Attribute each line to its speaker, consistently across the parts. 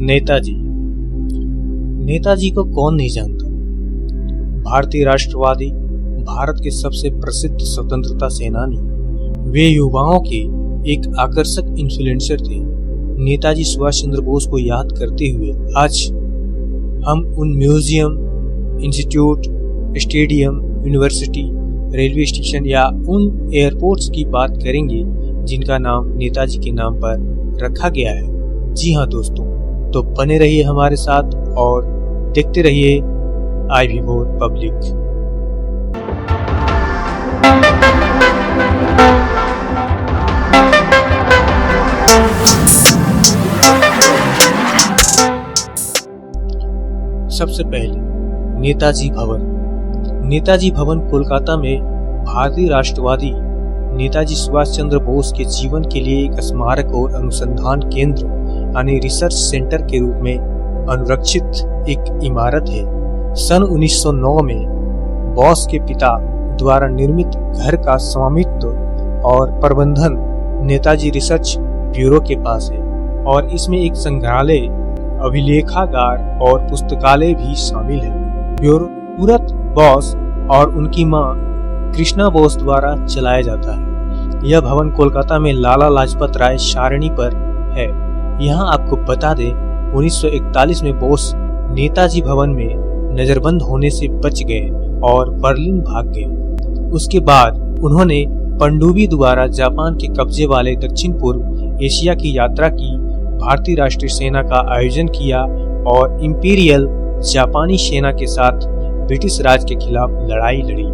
Speaker 1: नेताजी। नेताजी को कौन नहीं जानता। भारतीय राष्ट्रवादी, भारत के सबसे प्रसिद्ध स्वतंत्रता सेनानी, वे युवाओं के एक आकर्षक इन्फ्लुएंसर थे। नेताजी सुभाष चंद्र बोस को याद करते हुए आज हम उन museum, institute, stadium, university, railway station या उन एयरपोर्ट्स की बात करेंगे जिनका नाम नेताजी के नाम पर रखा गया है। जी हाँ दोस्तों, तो बने रहिए हमारे साथ और देखते रहिए IB4 पब्लिक। सबसे पहले नेताजी भवन। नेताजी भवन कोलकाता में भारतीय राष्ट्रवादी नेताजी सुभाष चंद्र बोस के जीवन के लिए एक स्मारक और अनुसंधान केंद्र यानी रिसर्च सेंटर के रूप में अनुरक्षित एक इमारत है। सन 1909 में बोस के पिता द्वारा निर्मित घर का स्वामित्व और प्रबंधन नेताजी रिसर्च ब्यूरो के पास है और इसमें एक संग्रहालय, अभिलेखागार और पुस्तकालय भी शामिल है। ब्यूरो तुरंत बोस और उनकी मां कृष्णा बोस द्वारा चलाया जाता है। यह भवन कोलकाता में लाला लाजपत राय सारणी पर है। यहाँ आपको बता दें, 1941 में बोस नेताजी भवन में नजरबंद होने से बच गए और बर्लिन भाग गए। उसके बाद उन्होंने पनडुब्बी द्वारा जापान के कब्जे वाले दक्षिण पूर्व एशिया की यात्रा की, भारतीय राष्ट्रीय सेना का आयोजन किया और इंपीरियल जापानी सेना के साथ ब्रिटिश राज के खिलाफ लड़ाई लड़ी।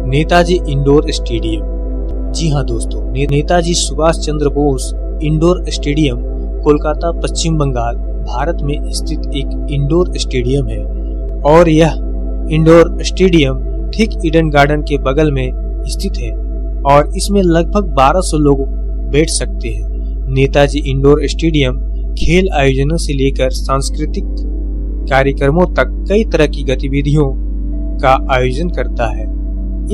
Speaker 1: Netaji indoor stadium. जी हाँ दोस्तों, नेताजी सुभाष चंद्र बोस इंडोर स्टेडियम कोलकाता, पश्चिम बंगाल, भारत में स्थित एक इंडोर स्टेडियम है और यह इंडोर स्टेडियम ठीक ईडन गार्डन के बगल में स्थित है और इसमें लगभग 1200 लोग बैठ सकते हैं। नेताजी इंडोर स्टेडियम खेल आयोजनों से लेकर सांस्कृतिक कार्यक्रमों तक कई तरह की गतिविधियों का आयोजन करता है।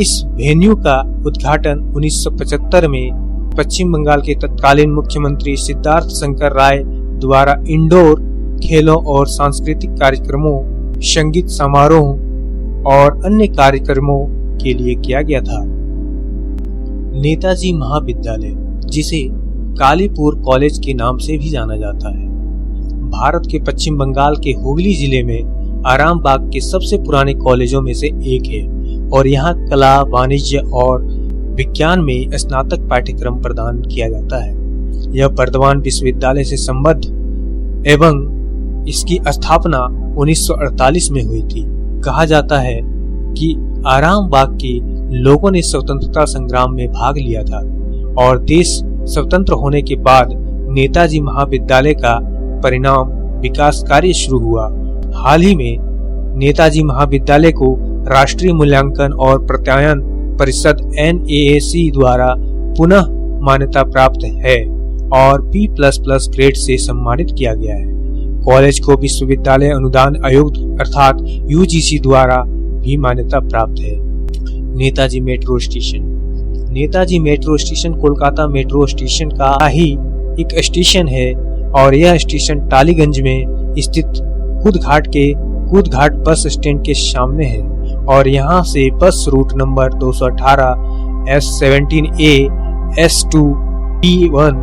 Speaker 1: इस वेन्यू का उद्घाटन 1975 में पश्चिम बंगाल के तत्कालीन मुख्यमंत्री सिद्धार्थ शंकर राय द्वारा इंडोर खेलों और सांस्कृतिक कार्यक्रमों, संगीत समारोह और अन्य कार्यक्रमों के लिए किया गया था। नेताजी महाविद्यालय, जिसे कालीपुर कॉलेज के नाम से भी जाना जाता है, भारत के पश्चिम बंगाल के हुगली जिले में आरामबाग के सबसे पुराने कॉलेजों में से एक है और यहाँ कला, वाणिज्य और विज्ञान में स्नातक पाठ्यक्रम प्रदान किया जाता है। यह बर्दवान विश्वविद्यालय से संबद्ध एवं इसकी स्थापना 1948 में हुई थी। कहा जाता है कि आरामबाग के लोगों ने स्वतंत्रता संग्राम में भाग लिया था और देश स्वतंत्र होने के बाद नेताजी महाविद्यालय का परिणाम विकास कार्य शुरू हुआ। हाल ही में नेताजी महाविद्यालय को राष्ट्रीय मूल्यांकन और प्रत्यायन परिषद NAAC द्वारा पुनः मान्यता प्राप्त है और B++ ग्रेड से सम्मानित किया गया है। कॉलेज को विश्वविद्यालय अनुदान आयोग अर्थात UGC द्वारा भी मान्यता प्राप्त है। Netaji metro station. Netaji metro station Kolkata metro station का ही एक स्टेशन है और यह स्टेशन टालीगंज में स्थित कूदघाट बस स्टैंड के सामने है और यहाँ से bus route number 218, S17A, S2, B1,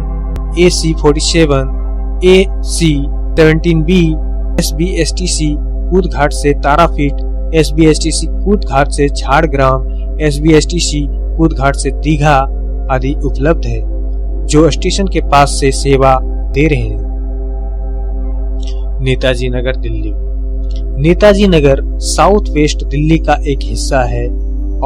Speaker 1: AC47, AC17B, SBSTC कूदघाट से तारापीठ, SBSTC कूदघाट से झाड़ग्राम, SBSTC कूदघाट से दीघा आदि उपलब्ध है, जो स्टेशन के पास से सेवा दे रहे हैं। नेताजी नगर दिल्ली। नेताजी नगर साउथ वेस्ट दिल्ली का एक हिस्सा है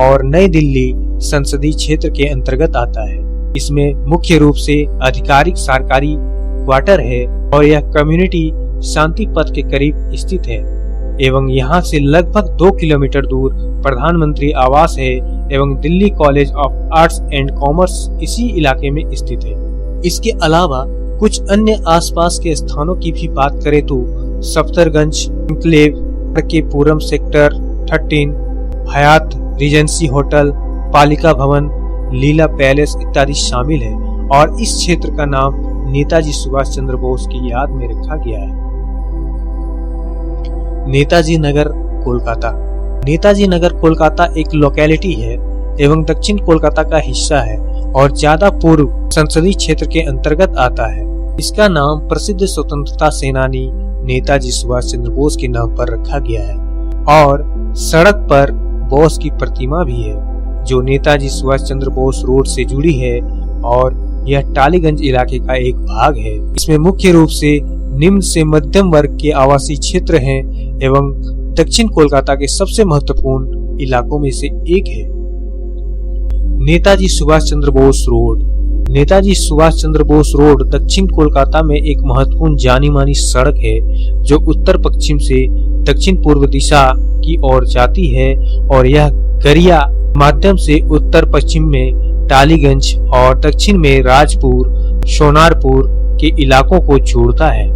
Speaker 1: और नई दिल्ली संसदीय क्षेत्र के अंतर्गत आता है। इसमें मुख्य रूप से आधिकारिक सरकारी क्वार्टर है और यह कम्युनिटी शांति पथ के करीब स्थित है एवं यहाँ से लगभग 2 किलोमीटर दूर प्रधानमंत्री आवास है एवं Delhi college of arts and commerce इसी इलाके में स्थित है। इसके अलावा कुछ अन्य आसपास के स्थानों की भी बात करें तो सफ्दरगंज एन्क्लेव के पूरम सेक्टर 13, हयात रीजेंसी होटल, पालिका भवन, लीला पैलेस इत्यादि शामिल है और इस क्षेत्र का नाम नेताजी सुभाष चंद्र बोस की याद में रखा गया है। नेताजी नगर कोलकाता। नेताजी नगर कोलकाता एक लोकेलिटी है एवं दक्षिण कोलकाता का हिस्सा है और ज्यादा पूर्व संसदीय क्षेत्र के अंतर्गत आता है। इसका नाम प्रसिद्ध स्वतंत्रता सेनानी नेताजी सुभाष चंद्र बोस के नाम पर रखा गया है और सड़क पर बोस की प्रतिमा भी है जो नेताजी सुभाष चंद्र बोस रोड से जुड़ी है और यह टालीगंज इलाके का एक भाग है। इसमें मुख्य रूप से निम्न से मध्यम वर्ग के आवासीय क्षेत्र हैं एवं दक्षिण कोलकाता के सबसे महत्वपूर्ण इलाकों में से एक है। नेताजी सुभाष चंद्र बोस रोड। नेताजी सुभाष चंद्र बोस रोड दक्षिण कोलकाता में एक महत्वपूर्ण जानी मानी सड़क है जो उत्तर पश्चिम से दक्षिण पूर्व दिशा की ओर जाती है और यह गरिया माध्यम से उत्तर पश्चिम में टालीगंज और दक्षिण में राजपुर सोनारपुर के इलाकों को जोड़ता है।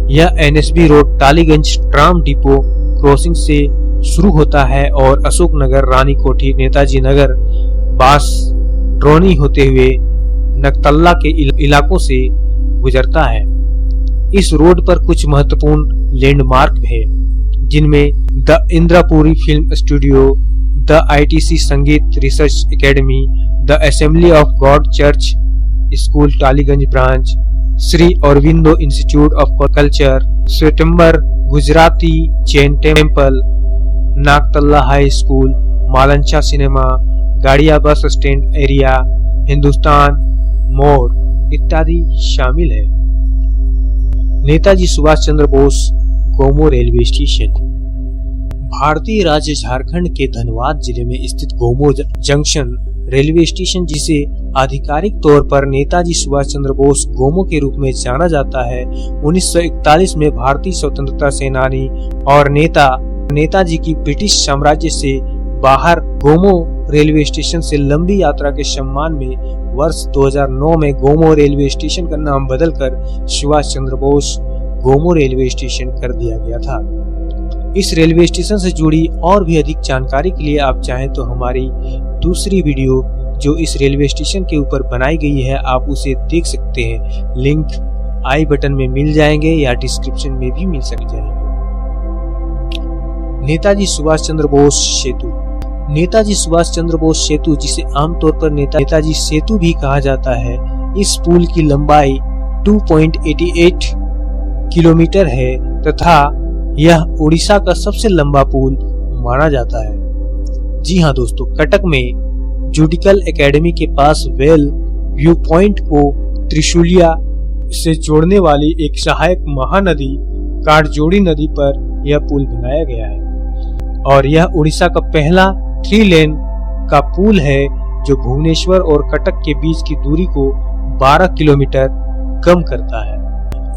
Speaker 1: यह NSB road Tollygunge tram depot crossing से शुरू होता है और अशोक नगर, रानी कोठी, नेताजी नगर, बास ड्रोनी होते हुए नकतल्ला के इलाकों से गुजरता है। इस रोड पर कुछ महत्वपूर्ण लैंडमार्क है जिनमें the Indrapuri Film Studio, the ITC Sangeet Research Academy, the Assembly of God Church School Tollygunge branch, Shri Aurobindo Institute of Culture, Shwetambar Gujarati Jain temple, Nagtala High School, Malancha cinema, Garia bus stand area, Hindustan More इत्यादि शामिल है। Netaji Subhash Chandra Bose Gomoh railway station. भारतीय राज्य झारखंड के धनबाद जिले में स्थित गोमो जंक्शन रेलवे स्टेशन, जिसे आधिकारिक तौर पर नेताजी सुभाष चंद्र बोस गोमो के रूप में जाना जाता है, 1941 में भारतीय स्वतंत्रता सेनानी और नेताजी की ब्रिटिश साम्राज्य से बाहर गोमो रेलवे स्टेशन से लंबी यात्रा के सम्मान में वर्ष 2009 में गोमो रेलवे स्टेशन का नाम बदलकर सुभाष चंद्र बोस गोमो रेलवे स्टेशन कर दिया गया था। इस रेलवे स्टेशन से जुड़ी और भी अधिक जानकारी के लिए आप चाहें तो हमारी दूसरी वीडियो जो इस रेलवे स्टेशन के ऊपर बनाई गई है आप उसे देख सकते हैं। लिंक आई बटन में मिल जाएंगे या डिस्क्रिप्शन में भी मिल जाएंगे। नेताजी सुभाष चंद्र बोस सेतु। नेताजी सुभाष चंद्र बोस सेतु, जिसे आमतौर पर नेताजी सेतु भी कहा जाता है, इस पुल की लंबाई 2.88 किलोमीटर है तथा यह उड़ीसा का सबसे लंबा पुल माना जाता है। जी हाँ दोस्तों, कटक में जुडिकल एकेडमी के पास वेल व्यू पॉइंट को त्रिशूलिया से जोड़ने वाली एक सहायक महानदी काटजोड़ी नदी पर यह पुल बनाया गया है और यह उड़ीसा का पहला 3 लेन का पुल है जो भुवनेश्वर और कटक के बीच की दूरी को 12 किलोमीटर कम करता है।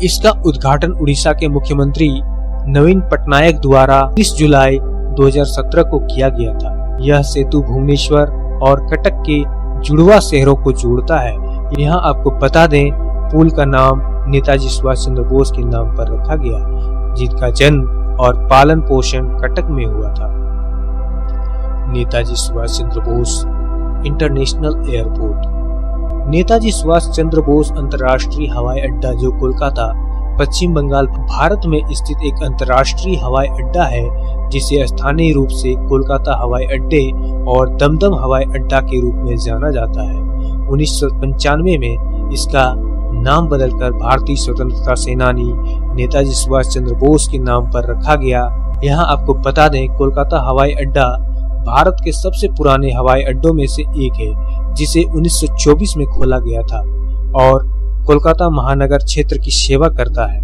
Speaker 1: इसका उद्घाटन उड़ीसा के मुख्यमंत्री नवीन पटनायक द्वारा 30 जुलाई 2017 को किया गया था। यह सेतु भुवनेश्वर और कटक के जुड़वा शहरों को जोड़ता है। यहाँ आपको बता दें, पुल का नाम नेताजी सुभाष चंद्र बोस के नाम पर रखा गया, जिनका जन्म और पालन पोषण कटक में हुआ था। Netaji Subhash Chandra Bose international airport. नेताजी सुभाष चंद्र बोस अंतर्राष्ट्रीय हवाई अड्डा, जो कोलकाता, पश्चिम बंगाल, भारत में स्थित एक अंतर्राष्ट्रीय हवाई अड्डा है जिसे स्थानीय रूप से कोलकाता हवाई अड्डे और दमदम हवाई अड्डा के रूप में जाना जाता है। 1995 में इसका नाम बदलकर भारतीय स्वतंत्रता सेनानी नेताजी सुभाष चंद्र बोस के नाम पर रखा गया। यहाँ आपको बता दें, कोलकाता हवाई अड्डा भारत के सबसे पुराने हवाई अड्डों में से एक है, जिसे 1924 में खोला गया था और कोलकाता महानगर क्षेत्र की सेवा करता है।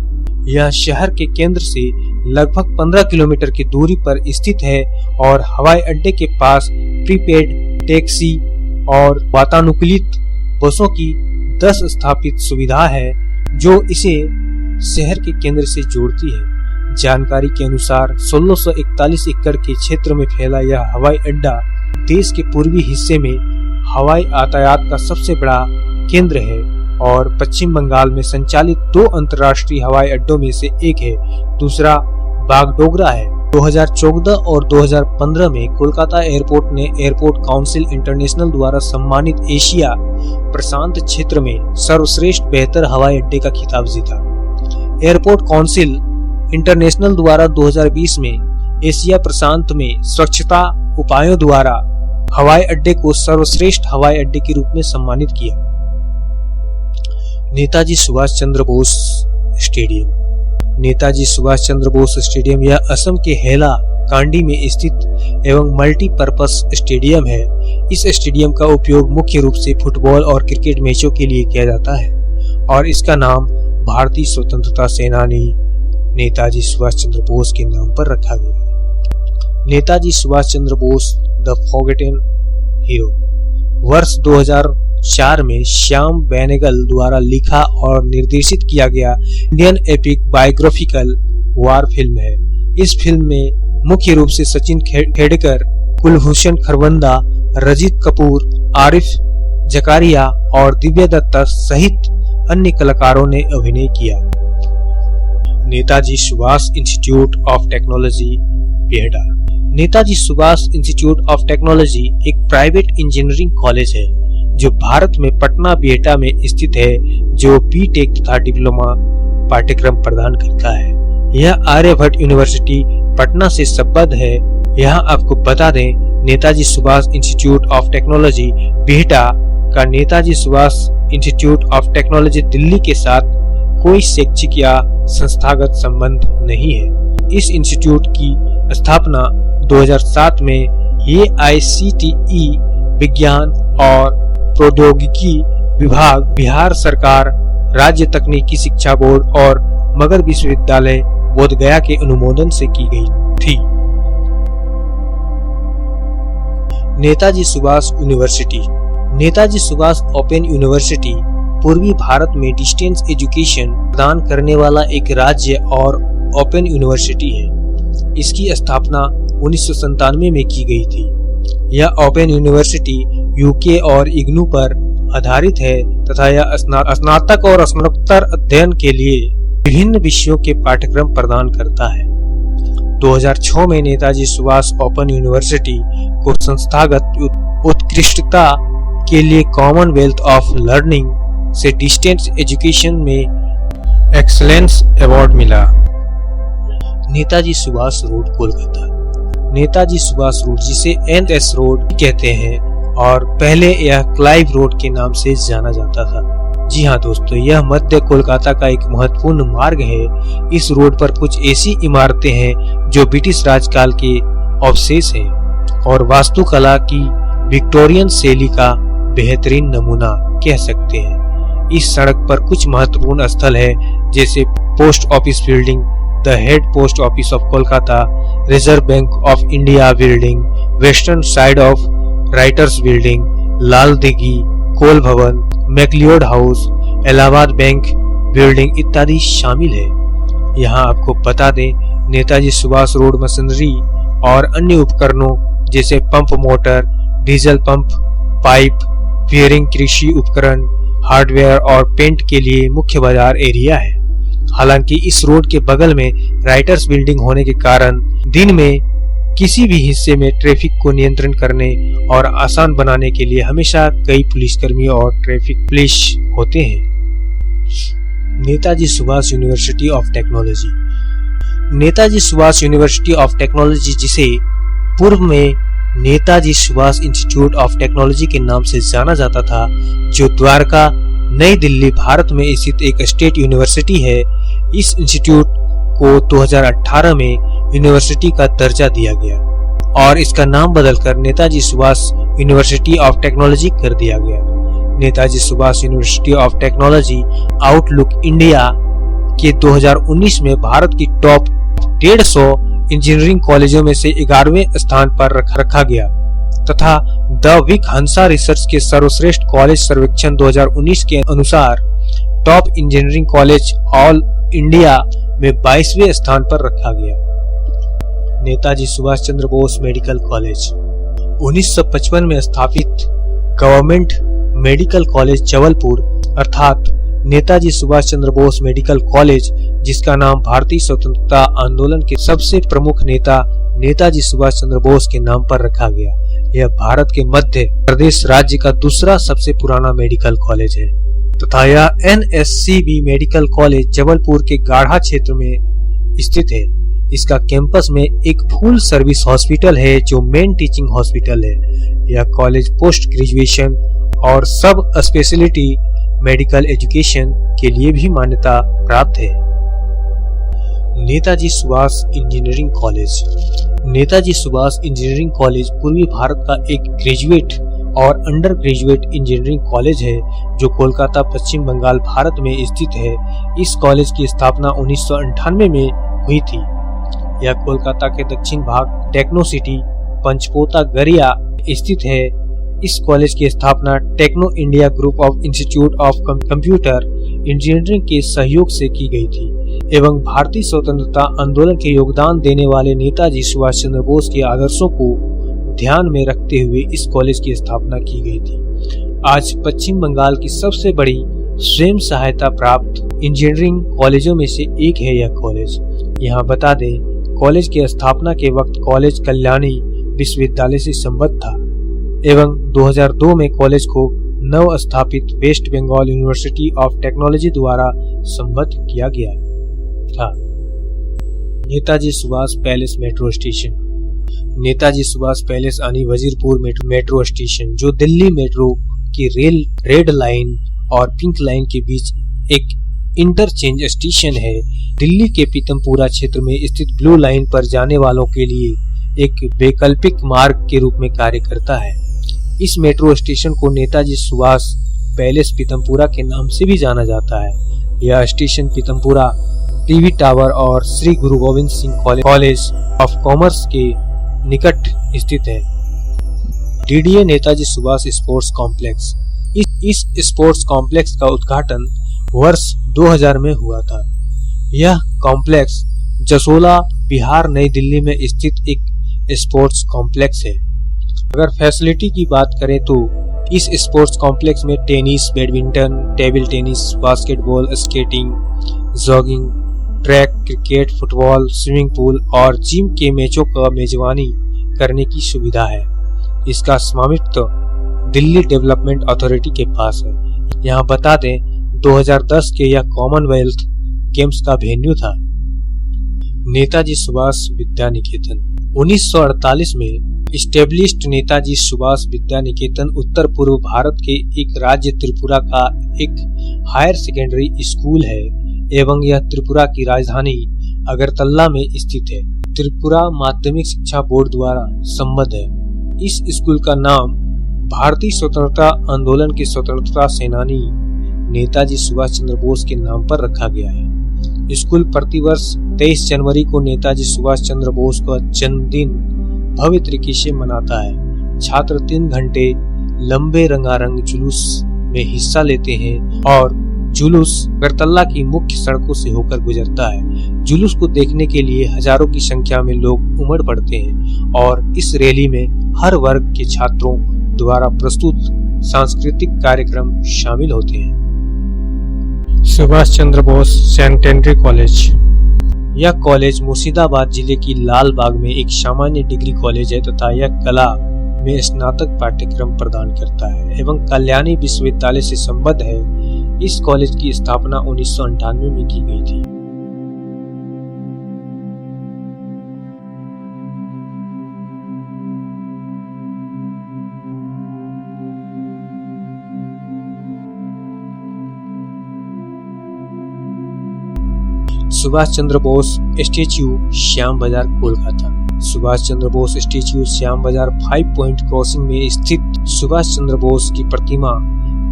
Speaker 1: यह शहर के केंद्र से लगभग 15 किलोमीटर की दूरी पर स्थित है और हवाई अड्डे के पास प्रीपेड टैक्सी और वातानुकूलित बसों की 10 स्थापित सुविधा है जो इसे शहर के केंद्र से जोड़ती है। जानकारी के अनुसार 1641 एकड़ के क्षेत्र में फैला यह हवाई अड्डा देश के पूर्वी हिस्से में हवाई यातायात का सबसे बड़ा केंद्र है और पश्चिम बंगाल में संचालित 2 अंतर्राष्ट्रीय हवाई अड्डों में से एक है। दूसरा बागडोगरा है 2014 और 2015 में कोलकाता एयरपोर्ट ने एयरपोर्ट काउंसिल इंटरनेशनल द्वारा सम्मानित एशिया प्रशांत क्षेत्र में सर्वश्रेष्ठ बेहतर हवाई अड्डे का खिताब जीता। एयरपोर्ट काउंसिल इंटरनेशनल द्वारा 2020 में एशिया प्रशांत में स्वच्छता उपायों द्वारा हवाई अड्डे को सर्वश्रेष्ठ हवाई अड्डे के रूप में सम्मानित किया। नेताजी सुभाष चंद्र बोस स्टेडियम। नेताजी सुभाष चंद्र बोस स्टेडियम यह असम के हेला कांडी में स्थित एवं मल्टीपर्पस स्टेडियम है। इस स्टेडियम का उपयोग मुख्य रूप से फुटबॉल और क्रिकेट मैचों के लिए किया जाता है और इसका नाम भारतीय स्वतंत्रता सेनानी नेताजी सुभाष चंद्र बोस के नाम पर रखा गया है। Netaji Subhash Chandra Bose the forgotten hero. वर्ष 2004 में श्याम बेनेगल द्वारा लिखा और निर्देशित किया गया इंडियन एपिक बायोग्राफिकल वार फिल्म है। इस फिल्म में मुख्य रूप से सचिन खेड़कर, कुलभूषण खरबंदा, रजित कपूर, आरिफ जकारिया और दिव्या दत्ता सहित अन्य कलाकारों ने अभिनय किया। Netaji Subhash Institute of Technology Bihta. Netaji Subhash Institute of technology एक प्राइवेट इंजीनियरिंग कॉलेज है जो भारत में पटना बिहटा में स्थित है, जो बीटेक तथा डिप्लोमा पाठ्यक्रम प्रदान करता है। यह आर्यभट्ट यूनिवर्सिटी पटना से संबद्ध है। यहाँ आपको बता दें, Netaji Subhash Institute of Technology Bihta का Netaji Subhash Institute of Technology Delhi के साथ कोई शैक्षिक या संस्थागत संबंध नहीं है। इस इंस्टीट्यूट की स्थापना 2007 में AICTE विज्ञान और प्रौद्योगिकी विभाग, बिहार सरकार, राज्य तकनीकी शिक्षा बोर्ड और मगध विश्वविद्यालय बोधगया के अनुमोदन से की गई थी। Netaji Subhash university. Netaji Subhash open university पूर्वी भारत में डिस्टेंस एजुकेशन प्रदान करने वाला एक राज्य और ओपन यूनिवर्सिटी है। इसकी स्थापना 1997 में की गई थी। यह ओपन यूनिवर्सिटी यूके और इग्नू पर आधारित है तथा यह स्नातक और स्नातकोत्तर अध्ययन के लिए विभिन्न विषयों के पाठ्यक्रम प्रदान करता है। 2006 में नेताजी सुभाष ओपन यूनिवर्सिटी को संस्थागत उत्कृष्टता के लिए कॉमनवेल्थ ऑफ लर्निंग से डिस्टेंस एजुकेशन में एक्सीलेंस अवार्ड मिला। नेताजी सुभाष रोड कोलकाता। नेताजी सुभाष रोड, जिसे NS रोड कहते हैं और पहले यह क्लाइव रोड के नाम से जाना जाता था। जी हाँ दोस्तों, यह मध्य कोलकाता का एक महत्वपूर्ण मार्ग है। इस रोड पर कुछ ऐसी इमारतें हैं जो ब्रिटिश राजकाल के अवशेष हैं और वास्तुकला की विक्टोरियन शैली का बेहतरीन नमूना कह सकते हैं। इस सड़क पर कुछ महत्वपूर्ण स्थल है, जैसे post office building, the head post office of Kolkata, Reserve Bank of India building, western side of Writers Building, Lal Dighi, Coal Bhavan, McLeod House, Allahabad Bank building इत्यादि शामिल है। यहाँ आपको बता दें, नेताजी सुभाष रोड मशीनरी और अन्य उपकरणों जैसे pump motor, diesel pump, pipe, bearing, कृषि उपकरण, हार्डवेयर और पेंट के लिए मुख्य बाजार एरिया है। हालांकि इस रोड के बगल में राइटर्स बिल्डिंग होने के कारण दिन में किसी भी हिस्से में ट्रैफिक को नियंत्रण करने और आसान बनाने के लिए हमेशा कई पुलिसकर्मी और ट्रैफिक पुलिस होते हैं। Netaji Subhash university of technology. Netaji Subhash university of technology, जिसे पूर्व में Netaji Subhash Institute of technology के नाम से जाना जाता था, जो द्वारका, नई दिल्ली, भारत में स्थित एक स्टेट यूनिवर्सिटी है। इस इंस्टीट्यूट को 2018 में यूनिवर्सिटी का दर्जा दिया गया और इसका नाम बदलकर Netaji Subhash university of technology कर दिया गया। Netaji Subhash university of technology outlook India के 2019 में भारत की टॉप 150 इंजीनियरिंग कॉलेजों में से 11वें स्थान पर रखा गया तथा द विक हंसा रिसर्च के सर्वश्रेष्ठ कॉलेज सर्वेक्षण 2019 के अनुसार top engineering college all India में 22वें स्थान पर रखा गया। नेताजी सुभाष चंद्र बोस मेडिकल कॉलेज 1955 में स्थापित गवर्नमेंट मेडिकल कॉलेज जबलपुर अर्थात नेताजी सुभाष चंद्र बोस मेडिकल कॉलेज, जिसका नाम भारतीय स्वतंत्रता आंदोलन के सबसे प्रमुख नेता नेताजी सुभाष चंद्र बोस के नाम पर रखा गया। यह भारत के मध्य प्रदेश राज्य का दूसरा सबसे पुराना मेडिकल कॉलेज है तथा यह NSCB मेडिकल कॉलेज जबलपुर के गाढ़ा क्षेत्र में स्थित है। इसका कैंपस में एक फुल सर्विस हॉस्पिटल है जो मेन टीचिंग हॉस्पिटल है। यह कॉलेज पोस्ट ग्रेजुएशन और सब स्पेशलिटी मेडिकल एजुकेशन के लिए भी मान्यता प्राप्त है। Netaji Subhash engineering college. Netaji Subhash engineering college पूर्वी भारत का एक ग्रेजुएट और अंडर ग्रेजुएट इंजीनियरिंग कॉलेज है जो कोलकाता, पश्चिम बंगाल, भारत में स्थित है। इस कॉलेज की स्थापना 1998 में हुई थी। यह कोलकाता के दक्षिण भाग टेक्नो सिटी पंचपोता गरिया स्थित है। इस कॉलेज की स्थापना Techno India Group of Institute of Computer Engineering के सहयोग से की गई थी एवं भारतीय स्वतंत्रता आंदोलन के योगदान देने वाले नेताजी सुभाष चंद्र बोस के आदर्शों को ध्यान में रखते हुए इस कॉलेज की स्थापना की गई थी। आज पश्चिम बंगाल की सबसे बड़ी स्वयं सहायता प्राप्त इंजीनियरिंग कॉलेजों में से एक है यह कॉलेज। यहाँ बता दें, कॉलेज की स्थापना के वक्त कॉलेज कल्याणी विश्वविद्यालय से संबद्ध था एवं 2002 में कॉलेज को नव स्थापित West Bengal University of Technology द्वारा संबद्ध किया गया था। Netaji Subhash Palace metro station. Netaji Subhash Palace यानी वजीरपुर मेट्रो स्टेशन, जो दिल्ली मेट्रो की रेड लाइन और पिंक लाइन के बीच एक इंटरचेंज स्टेशन है, दिल्ली के पीतमपुरा क्षेत्र में स्थित ब्लू लाइन पर जाने वालों के लिए एक वैकल्पिक मार्ग के रूप में कार्य करता है। इस मेट्रो स्टेशन को नेताजी सुभाष पैलेस पीतमपुरा के नाम से भी जाना जाता है। यह स्टेशन पीतमपुरा, टीवी टावर और श्री गुरु Govind Singh college of commerce के निकट स्थित है। DDA Netaji Subhash sports complex. इस स्पोर्ट्स कॉम्प्लेक्स का उद्घाटन वर्ष 2000 में हुआ था। यह कॉम्प्लेक्स जसोला, बिहार, नई दिल्ली में स्थित एक स्पोर्ट्स कॉम्प्लेक्स है। अगर फैसिलिटी की बात करें तो इस स्पोर्ट्स कॉम्प्लेक्स में tennis, badminton, table tennis, basketball, skating, jogging track, cricket, football, swimming pool और जिम के मैचों का मेजबानी करने की सुविधा है। इसका स्वामित्व दिल्ली डेवलपमेंट अथॉरिटी के पास है। यहाँ बता दें, 2010 के यह कॉमनवेल्थ गेम्स का वेन्यू था। नेताजी सुभाष विद्या निकेतन। 1948 में इस्टेब्लिश्ड नेताजी सुभाष विद्या निकेतन उत्तर पूर्व भारत के एक राज्य त्रिपुरा का एक हायर सेकेंडरी स्कूल है एवं यह त्रिपुरा की राजधानी अगरतला में स्थित है। त्रिपुरा माध्यमिक शिक्षा बोर्ड द्वारा संबद्ध है। इस स्कूल का नाम भारतीय स्वतंत्रता आंदोलन के स्वतंत्रता सेनानी नेताजी सुभाष चंद्र बोस के नाम पर रखा गया है। स्कूल प्रतिवर्ष 23 जनवरी को नेताजी सुभाष चंद्र बोस का जन्मदिन भव्य तरीके से मनाता है। छात्र 3 घंटे लंबे रंगारंग जुलूस में हिस्सा लेते हैं और जुलूस अगरतला की मुख्य सड़कों से होकर गुजरता है। जुलूस को देखने के लिए हजारों की संख्या में लोग उमड़ पड़ते हैं और इस रैली में हर वर्ग के छात्रों द्वारा प्रस्तुत सांस्कृतिक कार्यक्रम शामिल होते हैं। Subhash Chandra Bose secondary college. यह कॉलेज मुर्शिदाबाद जिले की लाल बाग में एक सामान्य डिग्री कॉलेज है तथा यह कला में स्नातक पाठ्यक्रम प्रदान करता है एवं कल्याणी विश्वविद्यालय से संबद्ध है। इस कॉलेज की स्थापना 1998 में की गई थी। सुभाष चंद्र बोस स्टेच्यू, श्याम बाजार, कोलकाता। सुभाष चंद्र बोस स्टेच्यू श्याम बाजार 5 पॉइंट क्रॉसिंग में स्थित सुभाष चंद्र बोस की प्रतिमा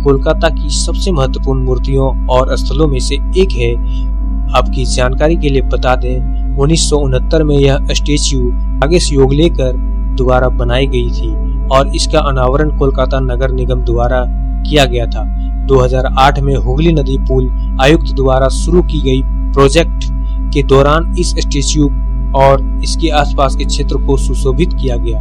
Speaker 1: कोलकाता की सबसे महत्वपूर्ण मूर्तियों और स्थलों में से एक है। आपकी जानकारी के लिए बता दें, 1969 में यह स्टेच्यू नागेश योगलेकर द्वारा बनाई गई थी और इसका अनावरण कोलकाता नगर निगम द्वारा किया गया था। 2008 में हुगली नदी पुल आयुक्त द्वारा शुरू की गई प्रोजेक्ट के दौरान इस स्टेच्यू और इसके आसपास के क्षेत्र को सुशोभित किया गया।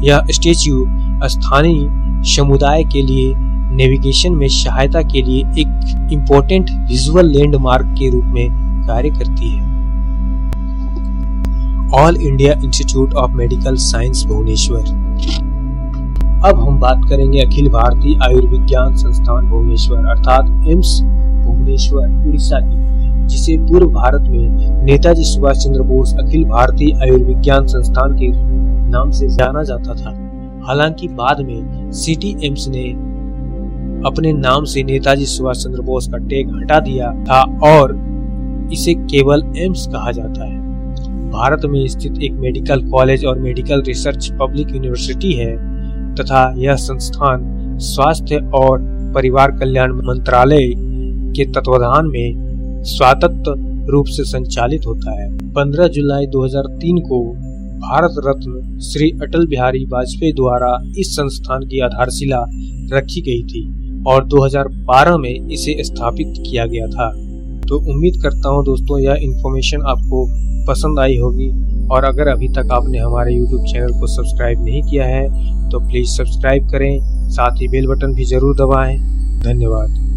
Speaker 1: यह स्टेच्यू स्थानीय समुदाय के लिए नेविगेशन में सहायता के लिए एक इम्पोर्टेंट विजुअल लैंडमार्क के रूप में कार्य करती है। All India Institute of Medical Science Bhubaneswar. अब हम बात करेंगे अखिल भारतीय आयुर्विज्ञान संस्थान भुवनेश्वर अर्थात एम्स भुवनेश्वर उड़ीसा की, जिसे पूर्व भारत में नेताजी सुभाष चंद्र बोस अखिल भारतीय आयुर्विज्ञान संस्थान के नाम से जाना जाता था। हालांकि बाद में सिटी एम्स ने अपने नाम से नेताजी सुभाष चंद्र बोस का टैग हटा दिया था और इसे केवल एम्स कहा जाता है। भारत में स्थित एक मेडिकल कॉलेज और मेडिकल रिसर्च पब्लिक यूनिवर्सिटी है तथा यह संस्थान स्वास्थ्य और परिवार कल्याण मंत्रालय के तत्वाधान में स्वायत्त रूप से संचालित होता है। 15 जुलाई 2003 को भारत रत्न श्री अटल बिहारी वाजपेयी द्वारा इस संस्थान की आधारशिला रखी गई थी और 2012 में इसे स्थापित किया गया था। तो उम्मीद करता हूँ दोस्तों यह इन्फॉर्मेशन आपको पसंद आई होगी और अगर अभी तक आपने हमारे YouTube चैनल को सब्सक्राइब नहीं किया है तो प्लीज़ सब्सक्राइब करें, साथ ही बेल बटन भी जरूर दबाएं। धन्यवाद।